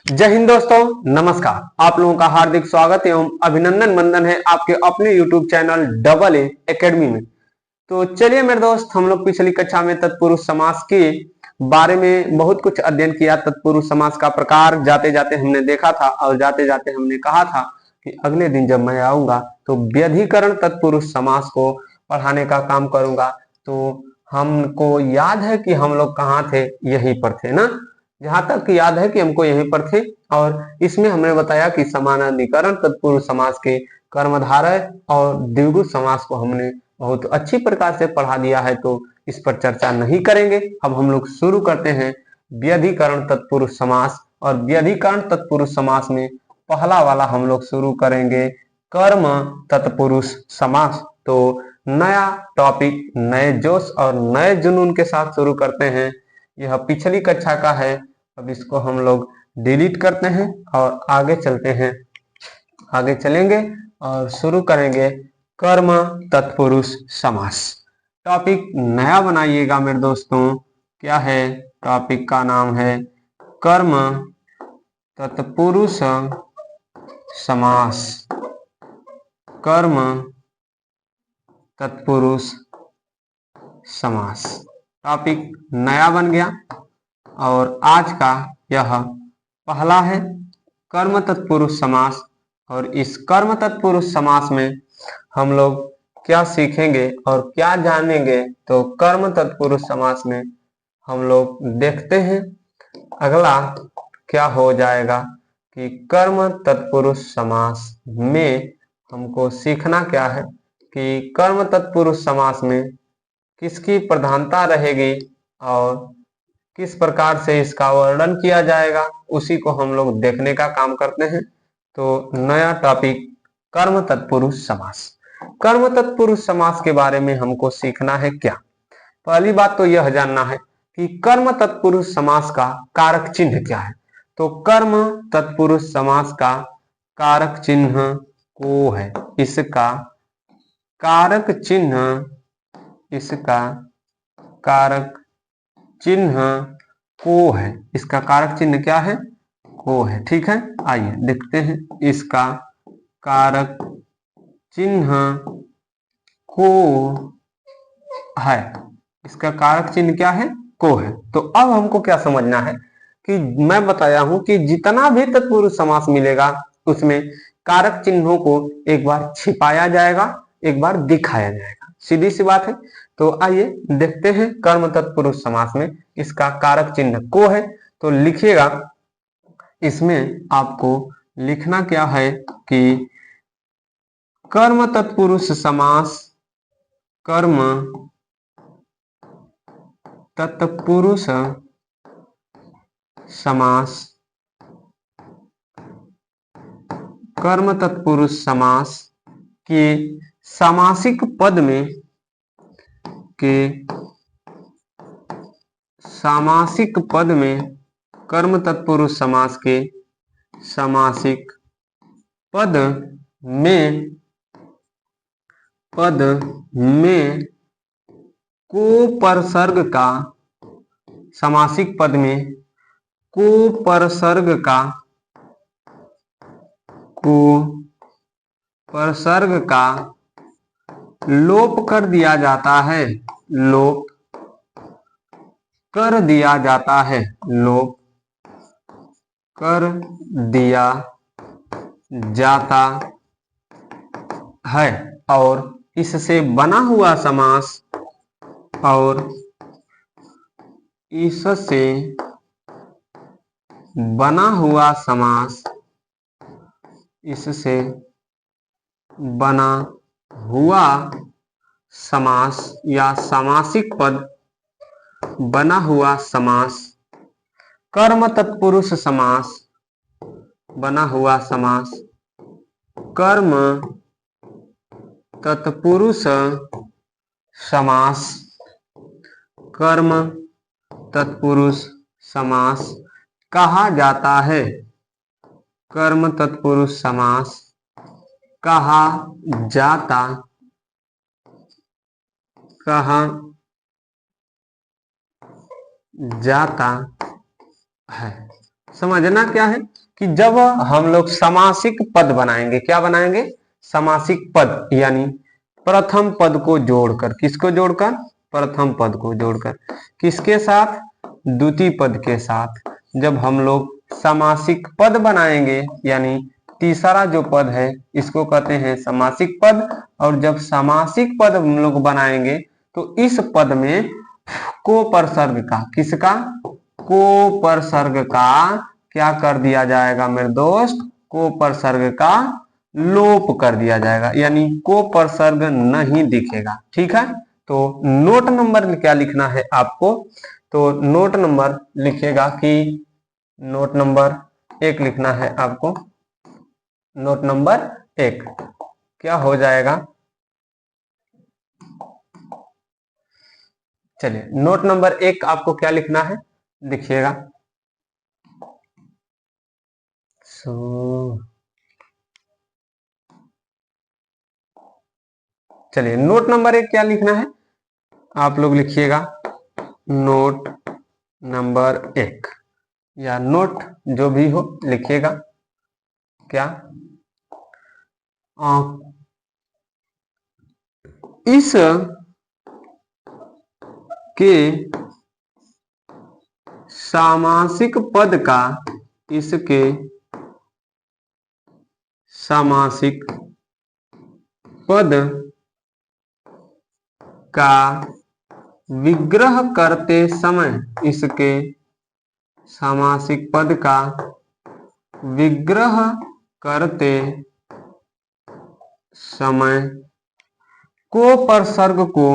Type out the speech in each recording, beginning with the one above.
जय हिंद दोस्तों, नमस्कार। आप लोगों का हार्दिक स्वागत एवं अभिनंदन मंदन है आपके अपने YouTube channel double A academy में। तो चलिए मेरे दोस्त, हम लोग पिछली कक्षा में तत्पुरुष समास के बारे में बहुत कुछ अध्ययन किया। तत्पुरुष समास का प्रकार जाते जाते हमने देखा था और जाते जाते हमने कहा था कि अगले दिन जब मैं आऊंगा तो व्यधिकरण तत्पुरुष समास को पढ़ाने का काम करूंगा। तो हमको याद है कि हम लोग कहाँ थे, यहीं पर थे ना। जहां तक याद है कि हमको यहीं पर थे और इसमें हमने बताया कि समानाधिकरण तत्पुरुष समास के कर्मधारय और द्विगु समास को हमने बहुत अच्छी प्रकार से पढ़ा दिया है, तो इस पर चर्चा नहीं करेंगे। अब हम लोग शुरू करते हैं व्यधिकरण तत्पुरुष समास। और व्यधिकरण तत्पुरुष समास में पहला वाला हम लोग शुरू करेंगे कर्म तत्पुरुष समास। तो नया टॉपिक नए जोश और नए जुनून के साथ शुरू करते हैं। यह पिछली कक्षा का है, अब इसको हम लोग डिलीट करते हैं और आगे चलते हैं। आगे चलेंगे और शुरू करेंगे कर्म तत्पुरुष समास। टॉपिक नया बनाइएगा मेरे दोस्तों। क्या है टॉपिक का नाम? है कर्म तत्पुरुष समास। कर्म तत्पुरुष समास टॉपिक नया बन गया और आज का यह पहला है कर्म तत्पुरुष समास। और इस कर्म तत्पुरुष समास में हम लोग क्या सीखेंगे और क्या जानेंगे, तो कर्म तत्पुरुष समास में हम लोग देखते हैं अगला क्या हो जाएगा कि कर्म तत्पुरुष समास में हमको सीखना क्या है कि कर्म तत्पुरुष समास में किसकी प्रधानता रहेगी और किस प्रकार से इसका वर्णन किया जाएगा, उसी को हम लोग देखने का काम करते हैं। तो नया टॉपिक कर्म तत्पुरुष समास। कर्म तत्पुरुष समास के बारे में हमको सीखना है क्या? पहली बात तो यह जानना है कि कर्म तत्पुरुष समास का कारक चिन्ह क्या है। तो कर्म तत्पुरुष समास का कारक चिन्ह को है। इसका कारक चिन्ह, इसका कारक चिन्ह को है। इसका कारक चिन्ह क्या है? को है। ठीक है, आइए देखते हैं। इसका कारक चिन्ह को है। इसका कारक चिन्ह क्या है? को है। तो अब हमको क्या समझना है कि मैं बताया हूं कि जितना भी तत्पुरुष समास मिलेगा उसमें कारक चिन्हों को एक बार छिपाया जाएगा, एक बार दिखाया जाएगा। सीधी सी बात है। तो आइए देखते हैं कर्म तत्पुरुष समास में इसका कारक चिन्ह को है। तो लिखिएगा, इसमें आपको लिखना क्या है कि कर्म तत्पुरुष समास, कर्म तत्पुरुष समास, कर्म तत्पुरुष समास के सामासिक पद में, के सामासिक पद में, कर्म तत्पुरुष समास के सामासिक पद में, पद में कोपरसर्ग का, सामासिक पद में कोपरसर्ग का, कोपरसर्ग का लोप कर दिया जाता है। लोप कर दिया जाता है। लोप कर दिया जाता है। और इससे बना हुआ समास, और इससे बना हुआ समास, इससे बना हुआ समास या सामासिक पद बना हुआ समास, कर्म तत्पुरुष समास, बना हुआ समास, कर्म तत्पुरुष समास, कर्म तत्पुरुष समास कहा जाता है। कर्म तत्पुरुष समास कहा जाता, कहा जाता है। समझना क्या है कि जब हम लोग समासिक पद बनाएंगे, क्या बनाएंगे? समासिक पद, यानी प्रथम पद को जोड़कर, किसको जोड़कर? प्रथम पद को जोड़कर, किसके साथ? द्वितीय पद के साथ। जब हम लोग समासिक पद बनाएंगे, यानी तीसरा जो पद है इसको कहते हैं समासिक पद। और जब समासिक पद हम लोग बनाएंगे तो इस पद में कोपरसर्ग का, किसका? कोपरसर्ग का क्या कर दिया जाएगा मेरे दोस्त? कोपरसर्ग का लोप कर दिया जाएगा, यानी कोपरसर्ग नहीं दिखेगा। ठीक है, तो नोट नंबर क्या लिखना है आपको? तो नोट नंबर लिखेगा कि नोट नंबर 1 लिखना है आपको। नोट नंबर 1 क्या हो जाएगा? चलिए, नोट नंबर 1 आपको क्या लिखना है, देखिएगा। चलिए, नोट नंबर 1 क्या लिखना है आप लोग लिखिएगा। नोट नंबर 1 या नोट जो भी हो लिखिएगा। क्या? इस के सामासिक पद का, इसके सामासिक पद का विग्रह करते समय, इसके सामासिक पद का विग्रह करते समय कोपरसर्ग को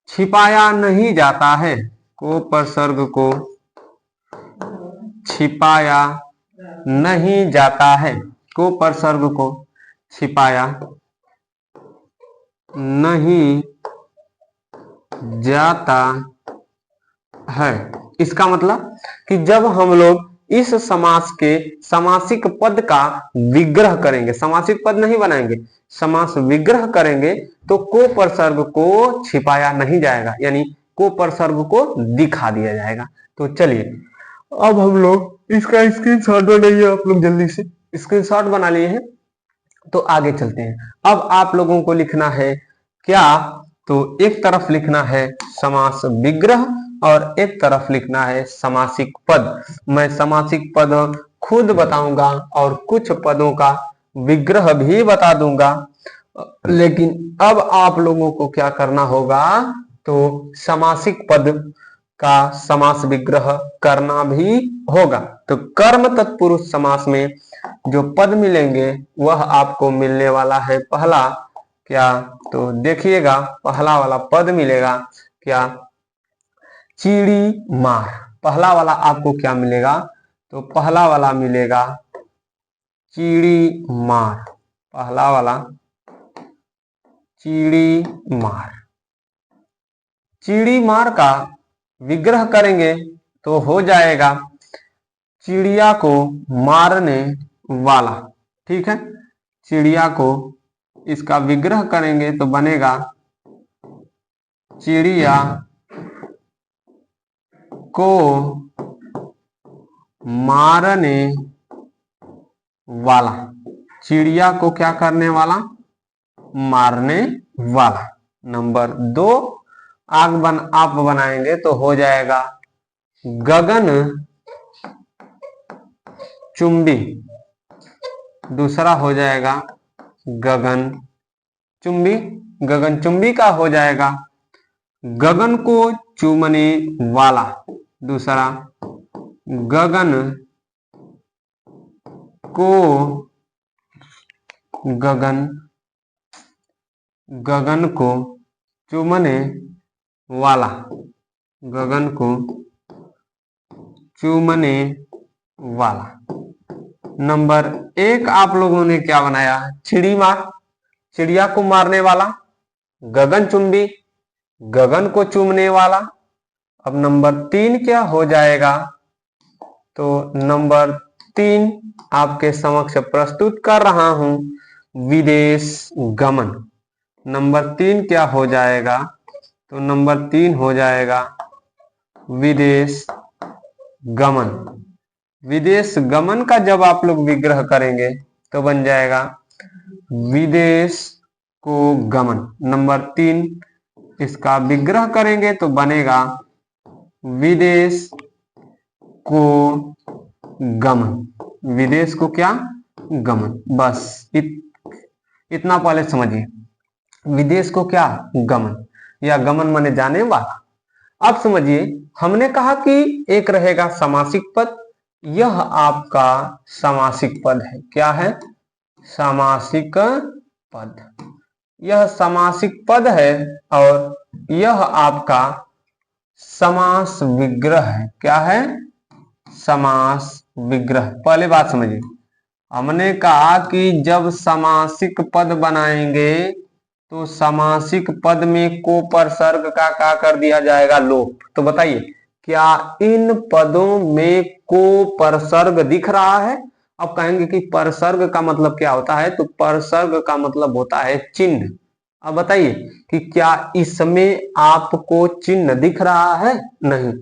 छिपाया नहीं जाता है। कोपरसर्ग को छिपाया नहीं जाता है। कोपरसर्ग को छिपाया नहीं जाता है। इसका मतलब कि जब हम लोग इस समास के समासिक पद का विग्रह करेंगे, समासिक पद नहीं बनाएंगे, समास विग्रह करेंगे, तो कोपरसर्ग को छिपाया नहीं जाएगा, यानी कोपरसर्ग को दिखा दिया जाएगा। तो चलिए, अब हम लोग इसका स्क्रीनशॉट बनाइए, आप लोग जल्दी से स्क्रीनशॉट बना लिए हैं तो आगे चलते हैं। अब आप लोगों को लिखना है क्या? तो एक तरफ लिखना है समास विग्रह और एक तरफ लिखना है समासिक पद। मैं समासिक पद खुद बताऊंगा और कुछ पदों का विग्रह भी बता दूंगा, लेकिन अब आप लोगों को क्या करना होगा? तो समासिक पद का समास विग्रह करना भी होगा। तो कर्म तत्पुरुष समास में जो पद मिलेंगे वह आपको मिलने वाला है पहला, क्या? तो देखिएगा, पहला वाला पद मिलेगा क्या? चिड़ी मार। पहला वाला आपको क्या मिलेगा? तो पहला वाला मिलेगा चिड़ी मार। पहला वाला चिड़ी मार। चिड़ी मार का विग्रह करेंगे तो हो जाएगा चिड़िया को मारने वाला। ठीक है, चिड़िया को इसका विग्रह करेंगे तो बनेगा चिड़िया को मारने वाला। चिड़िया को क्या करने वाला? मारने वाला। नंबर 2 आप बनाएंगे तो हो जाएगा गगन चुंबी। दूसरा हो जाएगा गगन चुंबी। गगन चुंबी का हो जाएगा गगन को चूमने वाला। दूसरा गगन को गगन को चूमने वाला। गगन को चूमने वाला। नंबर 1 आप लोगों ने क्या बनाया? चिड़ी मार, चिड़िया को मारने वाला। गगन चुंबी, गगन को चूमने वाला। अब नंबर 3 क्या हो जाएगा? तो नंबर 3 आपके समक्ष प्रस्तुत कर रहा हूं विदेश गमन। नंबर 3 क्या हो जाएगा? तो नंबर 3 हो जाएगा विदेश गमन। विदेश गमन का जब आप लोग विग्रह करेंगे तो बन जाएगा विदेश को गमन। नंबर 3 इसका विग्रह करेंगे तो बनेगा विदेश को गमन। विदेश को क्या? गमन। बस इतना पहले समझिए। विदेश को क्या? गमन, या गमन माने जाने वाला। अब समझिए, हमने कहा कि एक रहेगा समासिक पद। यह आपका समासिक पद है। क्या है? समासिक पद। यह समासिक पद है और यह आपका समास विग्रह है। क्या है? समास विग्रह। पहले बात समझिए, हमने कहा कि जब समासिक पद बनाएंगे तो समासिक पद में कोपरसर्ग का क्या कर दिया जाएगा? लोप। तो बताइए, क्या इन पदों में कोपरसर्ग दिख रहा है? अब कहेंगे कि परसर्ग का मतलब क्या होता है? तो परसर्ग का मतलब होता है चिन्ह। अब बताइए कि क्या इसमें आपको चिन्ह दिख रहा है? नहीं।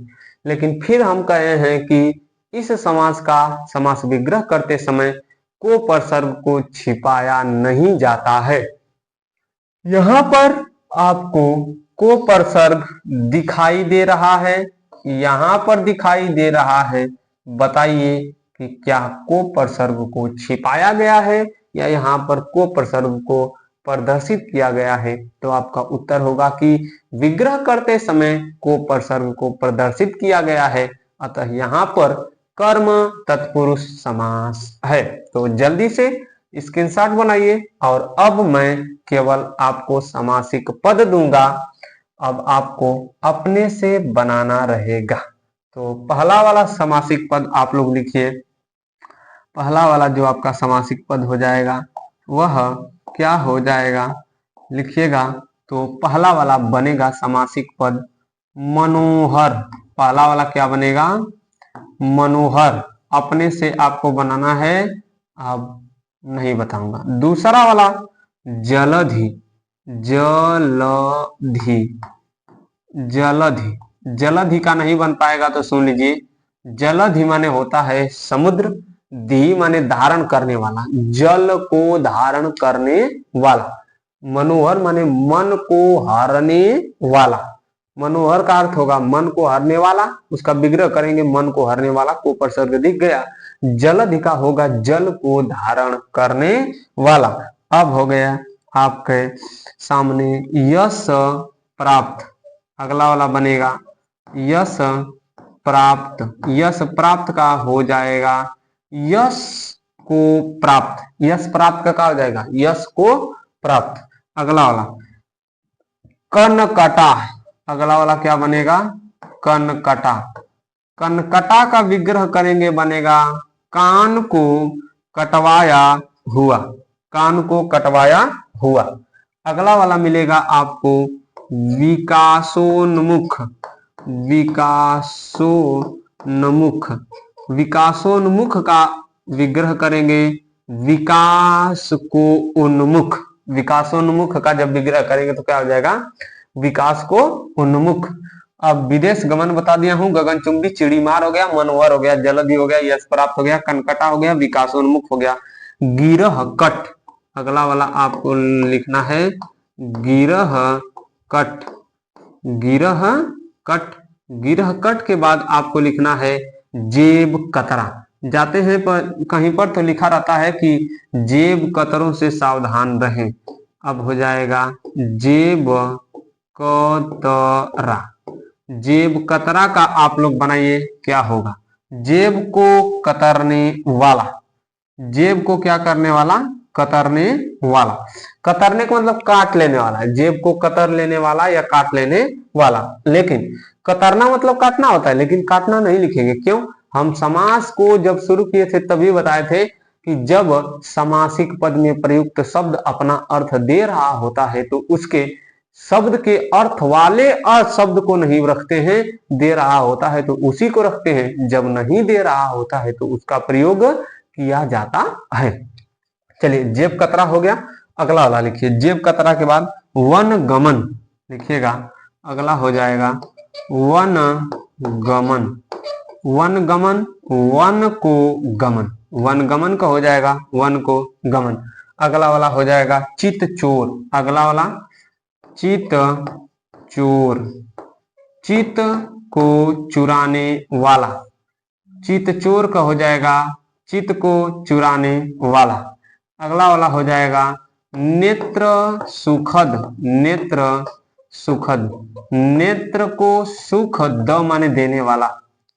लेकिन फिर हम कहे हैं कि इस समास का समास विग्रह करते समय कोपरसर्ग को छिपाया नहीं जाता है। यहां पर आपको कोपरसर्ग दिखाई दे रहा है, यहां पर दिखाई दे रहा है। बताइए कि क्या कोपरसर्ग को छिपाया गया है या यहां पर कोपरसर्ग को प्रदर्शित किया गया है? तो आपका उत्तर होगा कि विग्रह करते समय कोपरसर्ग को प्रदर्शित किया गया है, अतः यहां पर कर्म तत्पुरुष समास है। तो जल्दी से स्क्रीनशॉट बनाइए और अब मैं केवल आपको समासिक पद दूंगा, अब आपको अपने से बनाना रहेगा। तो पहला वाला समासिक पद आप लोग लिखिए। पहला वाला जो आपका समासिक पद हो जाएगा वह क्या हो जाएगा? लिखिएगा। तो पहला वाला बनेगा समासिक पद मनोहर। पहला वाला क्या बनेगा? मनोहर। अपने से आपको बनाना है, अब नहीं बताऊंगा। दूसरा वाला जलधि। जलधि। जलधि। जलधि का नहीं बन पाएगा तो सुन लीजिए, जलधि माने होता है समुद्र, धी माने धारण करने वाला, जल को धारण करने वाला। मनोहर माने मन को हरने वाला। मनोहर का अर्थ होगा मन को हरने वाला, उसका विग्रह करेंगे मन को हरने वाला, को उपसर्ग दिख गया। जलधि का होगा जल को धारण करने वाला। अब हो गया आपके सामने यश प्राप्त। अगला वाला बनेगा यश प्राप्त। यश प्राप्त का हो जाएगा यश को प्राप्त। यश प्राप्त का क्या हो जाएगा? यश को प्राप्त। अगला वाला कनकटा। अगला वाला क्या बनेगा? कनकटा। कनकटा का विग्रह करेंगे बनेगा कान को कटवाया हुआ। कान को कटवाया हुआ। अगला वाला मिलेगा आपको विकासोन्मुख। विकासोन्मुख। विकासोन्मुख का विग्रह करेंगे विकास को उन्मुख। विकासोन्मुख का जब विग्रह करेंगे तो क्या हो जाएगा? विकास को उन्मुख। अब विदेश गमन बता दिया हूं, गगनचुंबी चिड़ीमार हो गया, मनोहर हो गया, जलधि हो गया, यश प्राप्त हो गया, कनकटा हो गया, विकासोन्मुख हो गया। गिरह कट। अगला वाला आपको लिखना है गिरह कट। गिरह कट। गिरह कट के बाद आपको लिखना है जेब कतरा। जाते हैं पर कहीं पर तो लिखा रहता है कि जेब कतरों से सावधान रहें। अब हो जाएगा जेब कतरा। जेब कतरा का आप लोग बनाइए, क्या होगा? जेब को कतरने वाला। जेब को क्या करने वाला? कतरने वाला। कतरने का मतलब काट लेने वाला है। जेब को कतर लेने वाला या काट लेने वाला। लेकिन कतरना मतलब काटना होता है, लेकिन काटना नहीं लिखेंगे। क्यों? हम समास को जब शुरू किए थे तभी बताए थे कि जब समासिक पद में प्रयुक्त शब्द अपना अर्थ दे रहा होता है तो उसके शब्द के अर्थ वाले शब्द को नहीं रखते हैं, दे रहा होता है तो उसी को रखते हैं। जब नहीं दे रहा होता है तो उसका प्रयोग किया जाता है। चलिए जेब कतरा हो गया। अगला वाला लिखिए, जेब कतरा के बाद वन गमन लिखिएगा, अगला हो जाएगा वन गमन। वन गमन, वन को गमन, वन गमन का हो जाएगा वन को गमन। अगला वाला हो जाएगा चित चोर, अगला वाला चित चोर, चित को चुराने वाला, चित चोर का हो जाएगा चित को चुराने वाला। अगला वाला हो जाएगा नेत्र सुखद, नेत्र सुखद, नेत्र को सुख द माने देने वाला,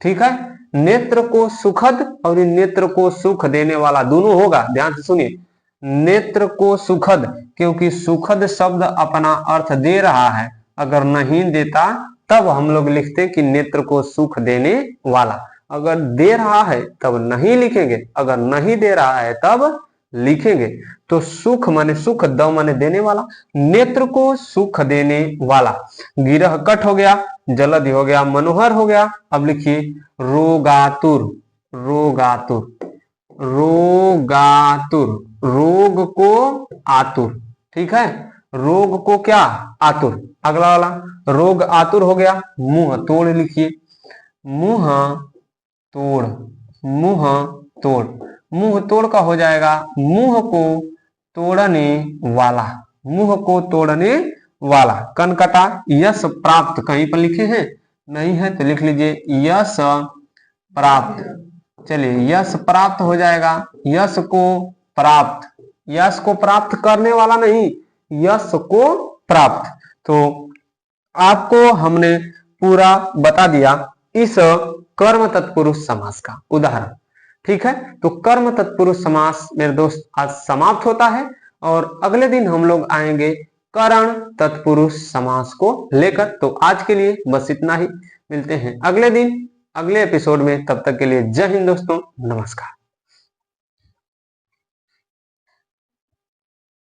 ठीक है। नेत्र को सुखद और नेत्र को सुख देने वाला दोनों होगा, ध्यान से सुनिए। नेत्र को सुखद, क्योंकि सुखद शब्द अपना अर्थ दे रहा है, अगर नहीं देता तब हम लोग लिखते कि नेत्र को सुख देने वाला। अगर दे रहा है तब नहीं लिखेंगे, अगर नहीं दे रहा है तब लिखेंगे। तो सुख माने सुख, द माने देने वाला, नेत्र को सुख देने वाला। गिरह कट हो गया, जलधि हो गया, मनोहर हो गया। अब लिखिए रोगातुर, रोगातुर, रोगातुर, रोग को आतुर, ठीक है। रोग को क्या, आतुर। अगला वाला रोग आतुर हो गया, मुंह तोड़ लिखिए, मुंह तोड़, मुंह तोड़। मुंह तोड़ का हो जाएगा मुंह को तोड़ने वाला, मुंह को तोड़ने वाला। कनकटा यश प्राप्त, कहीं पर लिखे हैं नहीं है तो लिख लीजिए यश प्राप्त। चलिए यश प्राप्त हो जाएगा यश को प्राप्त, यश को प्राप्त करने वाला नहीं, यश को प्राप्त। तो आपको हमने पूरा बता दिया इस कर्म तत्पुरुष समास का उदाहरण, ठीक है। तो कर्म तत्पुरुष समास मेरे दोस्त आज समाप्त होता है और अगले दिन हम लोग आएंगे करण तत्पुरुष समास को लेकर। तो आज के लिए बस इतना ही, मिलते हैं अगले दिन अगले एपिसोड में, तब तक के लिए जय हिंद दोस्तों, नमस्कार।